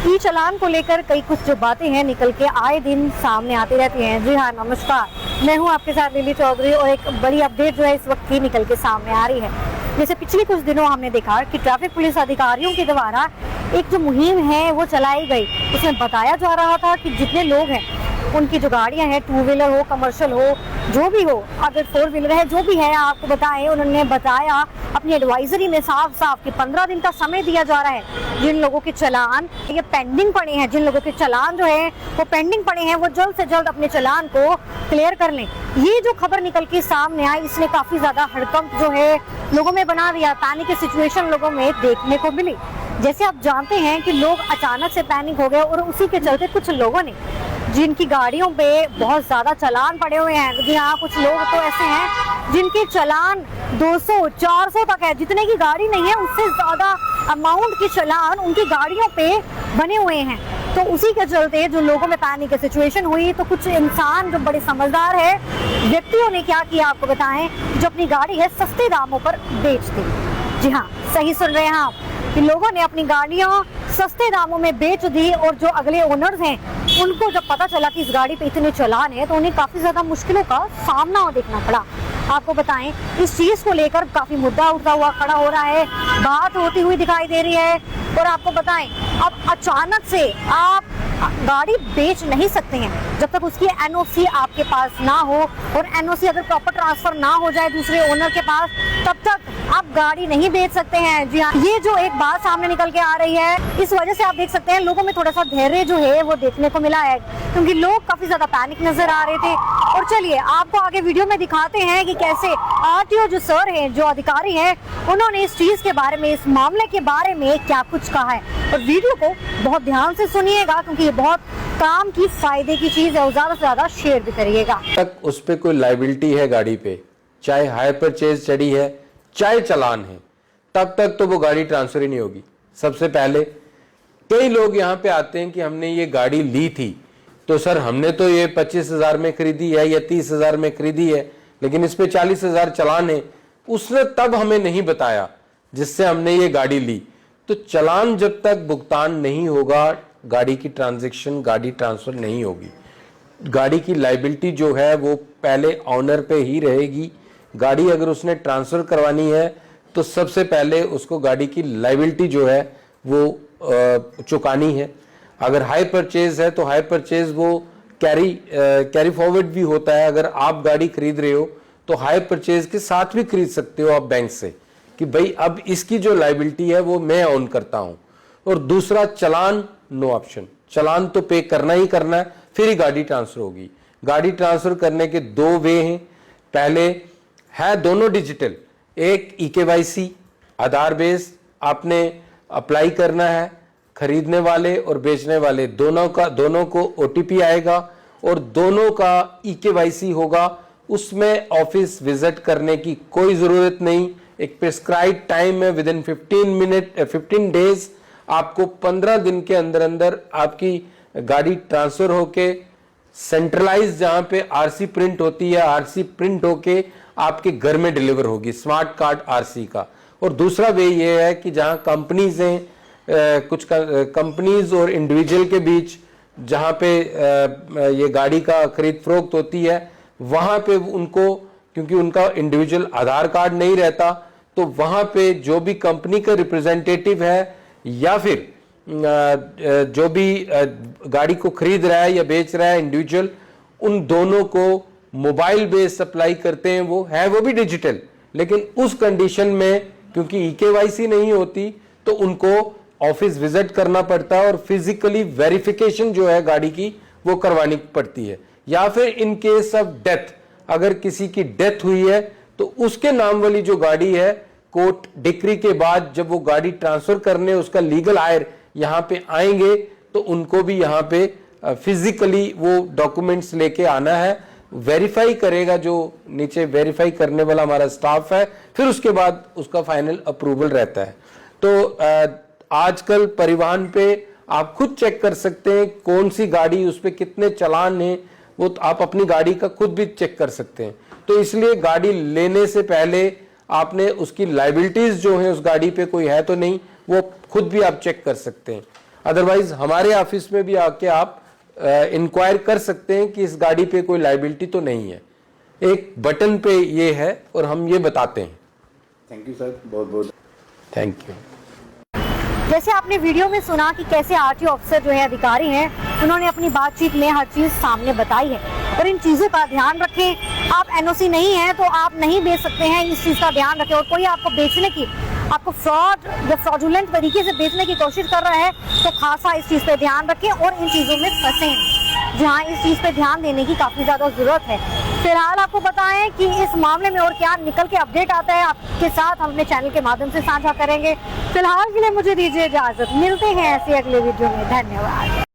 ई चालान को लेकर कई कुछ जो बातें हैं निकल के आए दिन सामने आती रहती हैं। जी हाँ, नमस्कार, मैं हूँ आपके साथ लिली चौधरी और एक बड़ी अपडेट जो है इस वक्त ही निकल के सामने आ रही है। जैसे पिछले कुछ दिनों हमने देखा कि ट्रैफिक पुलिस अधिकारियों के द्वारा एक जो मुहिम है वो चलाई गई। उसमें बताया जा रहा था कि जितने लोग हैं उनकी जो गाड़ियां हैं, टू व्हीलर हो, कमर्शियल हो, जो भी हो, अगर फोर व्हीलर है, जो भी है, आपको बताएं, उन्होंने बताया अपनी एडवाइजरी में साफ साफ कि 15 दिन का समय दिया जा रहा है। जिन लोगों के चालान ये पेंडिंग पड़े हैं, जिन लोगों के चालान जो है वो पेंडिंग पड़े हैं, वो जल्द से जल्द अपने चालान को क्लियर कर लें। ये जो खबर निकल के सामने आई, इसने काफी ज्यादा हड़कंप जो है लोगों में बना दिया। पैनिक की सिचुएशन लोगों में देखने को मिली। जैसे आप जानते हैं कि लोग अचानक से पैनिक हो गए और उसी के चलते कुछ लोगों ने जिनकी गाड़ियों पे बहुत ज्यादा चालान पड़े हुए हैं, जी हाँ, कुछ लोग तो ऐसे हैं जिनके चालान 200, 400 तक है, जितने की गाड़ी नहीं है उससे ज्यादा अमाउंट के चालान उनकी गाड़ियों पे बने हुए हैं। तो उसी के चलते जो लोगों में पैनिक की सिचुएशन हुई, तो कुछ इंसान जो बड़े समझदार है व्यक्तियों ने क्या किया आपको बताएं, जो अपनी गाड़ी है सस्ते दामों पर बेच दी। जी हाँ, सही सुन रहे हैं आप कि लोगों ने अपनी गाड़ियां सस्ते दामों में बेच दी और जो अगले ओनर्स हैं उनको जब पता चला कि इस गाड़ी पे इतने चालान है तो उन्हें काफी ज्यादा मुश्किलों का सामना देखना पड़ा। आपको बताएं, इस चीज को लेकर काफी मुद्दा उठता हुआ खड़ा हो रहा है, बात होती हुई दिखाई दे रही है। और आपको बताएं, अब अचानक से आप गाड़ी बेच नहीं सकते हैं जब तक उसकी एनओसी आपके पास ना हो, और एनओसी अगर प्रॉपर ट्रांसफर ना हो जाए दूसरे ओनर के पास, तब तक आप गाड़ी नहीं बेच सकते हैं। जी हाँ, ये जो एक बात सामने निकल के आ रही है, इस वजह से आप देख सकते हैं लोगों में थोड़ा सा धैर्य जो है वो देखने को मिला है, क्योंकि लोग काफी ज्यादा पैनिक नजर आ रहे थे। और चलिए आपको आगे वीडियो में दिखाते हैं कि कैसे आरटीओ जो सर हैं, जो अधिकारी हैं, उन्होंने इस चीज के बारे में, इस मामले के बारे में क्या कुछ कहा है। और वीडियो को बहुत ध्यान से सुनिएगा क्योंकि ये बहुत काम की, फायदे की चीज है और ज्यादा से ज्यादा शेयर भी करिएगा। तक उस पे कोई लायबिलिटी है गाड़ी पे, चाहे हायर परचेज चढ़ी है, चाहे चालान है, तब तक तो वो गाड़ी ट्रांसफर ही नहीं होगी। सबसे पहले कई लोग यहाँ पे आते हैं कि हमने ये गाड़ी ली थी तो सर हमने तो ये 25,000 में खरीदी है या 30,000 में खरीदी है, लेकिन इस पे 40,000 चालान है, उसने तब हमें नहीं बताया जिससे हमने ये गाड़ी ली। तो चालान जब तक भुगतान नहीं होगा, गाड़ी की ट्रांजैक्शन, गाड़ी ट्रांसफर नहीं होगी। गाड़ी की लायबिलिटी जो है वो पहले ऑनर पे ही रहेगी। गाड़ी अगर उसने ट्रांसफर करवानी है तो सबसे पहले उसको गाड़ी की लायबिलिटी जो है वो चुकानी है। अगर हाई परचेज है तो हाई परचेज वो कैरी फॉरवर्ड भी होता है। अगर आप गाड़ी खरीद रहे हो तो हाई परचेज के साथ भी खरीद सकते हो आप बैंक से, कि भाई अब इसकी जो लायबिलिटी है वो मैं ऑन करता हूं। और दूसरा, चालान नो ऑप्शन, चालान तो पे करना ही करना है, फिर ही गाड़ी ट्रांसफर होगी। गाड़ी ट्रांसफर करने के दो वे हैं। पहले है दोनों डिजिटल, एक EKYC आधार बेस आपने अप्लाई करना है, खरीदने वाले और बेचने वाले दोनों को OTP आएगा और दोनों का EKYC होगा। उसमें ऑफिस विजिट करने की कोई जरूरत नहीं। एक प्रिस्क्राइब टाइम है, विद इन 15 डेज आपको 15 दिन के अंदर अंदर आपकी गाड़ी ट्रांसफर होके सेंट्रलाइज जहां पे RC प्रिंट होती है, RC प्रिंट होके आपके घर में डिलीवर होगी, स्मार्ट कार्ड RC का। और दूसरा वे ये है कि जहां कंपनीज हैं, कुछ कंपनीज और इंडिविजुअल के बीच जहां पे ये गाड़ी का खरीद फरोख्त होती है, वहां पे उनको, क्योंकि उनका इंडिविजुअल आधार कार्ड नहीं रहता, तो वहां पे जो भी कंपनी का रिप्रेजेंटेटिव है या फिर जो भी गाड़ी को खरीद रहा है या बेच रहा है इंडिविजुअल, उन दोनों को मोबाइल बेस्ड सप्लाई करते हैं। वो भी डिजिटल, लेकिन उस कंडीशन में क्योंकि EKYC नहीं होती तो उनको ऑफिस विजिट करना पड़ता है और फिजिकली वेरिफिकेशन जो है गाड़ी की वो करवानी पड़ती है। या फिर इन केस ऑफ डेथ, अगर किसी की डेथ हुई है तो उसके नाम वाली जो गाड़ी है, कोर्ट डिक्री के बाद जब वो गाड़ी ट्रांसफर करने उसका लीगल हायर यहाँ पे आएंगे तो उनको भी यहाँ पे फिजिकली वो डॉक्यूमेंट्स लेके आना है। वेरीफाई करेगा जो नीचे वेरीफाई करने वाला हमारा स्टाफ है, फिर उसके बाद उसका फाइनल अप्रूवल रहता है। तो आजकल परिवहन पे आप खुद चेक कर सकते हैं कौन सी गाड़ी, उस पर कितने चालान हैं, वो आप अपनी गाड़ी का खुद भी चेक कर सकते हैं। तो इसलिए गाड़ी लेने से पहले आपने उसकी लायबिलिटीज जो है उस गाड़ी पे कोई है तो नहीं, वो खुद भी आप चेक कर सकते हैं। अदरवाइज हमारे ऑफिस में भी आके आप इंक्वायर कर सकते हैं कि इस गाड़ी पे कोई लाइबिलिटी तो नहीं है। एक बटन पे ये है और हम ये बताते हैं। थैंक यू सर, बहुत बहुत थैंक यू। जैसे आपने वीडियो में सुना कि कैसे आरटीओ अफसर जो है अधिकारी हैं, उन्होंने अपनी बातचीत में हर चीज सामने बताई है और इन चीजों का ध्यान रखें। आप एनओसी नहीं है तो आप नहीं बेच सकते हैं, इस चीज का ध्यान रखें। और कोई आपको बेचने की, आपको फ्रॉड या फ्रॉडुलेंट तरीके से बेचने की कोशिश कर रहा है तो खासा इस चीज पे ध्यान रखें और इन चीजों में फंसे हैं, जहाँ इस चीज पे ध्यान देने की काफी ज्यादा जरूरत है। फिलहाल आपको बताएं कि इस मामले में और क्या निकल के अपडेट आता है आपके साथ हम अपने चैनल के माध्यम से साझा करेंगे। फिलहाल के लिए मुझे दीजिए इजाजत, मिलते हैं ऐसे अगले वीडियो में। धन्यवाद।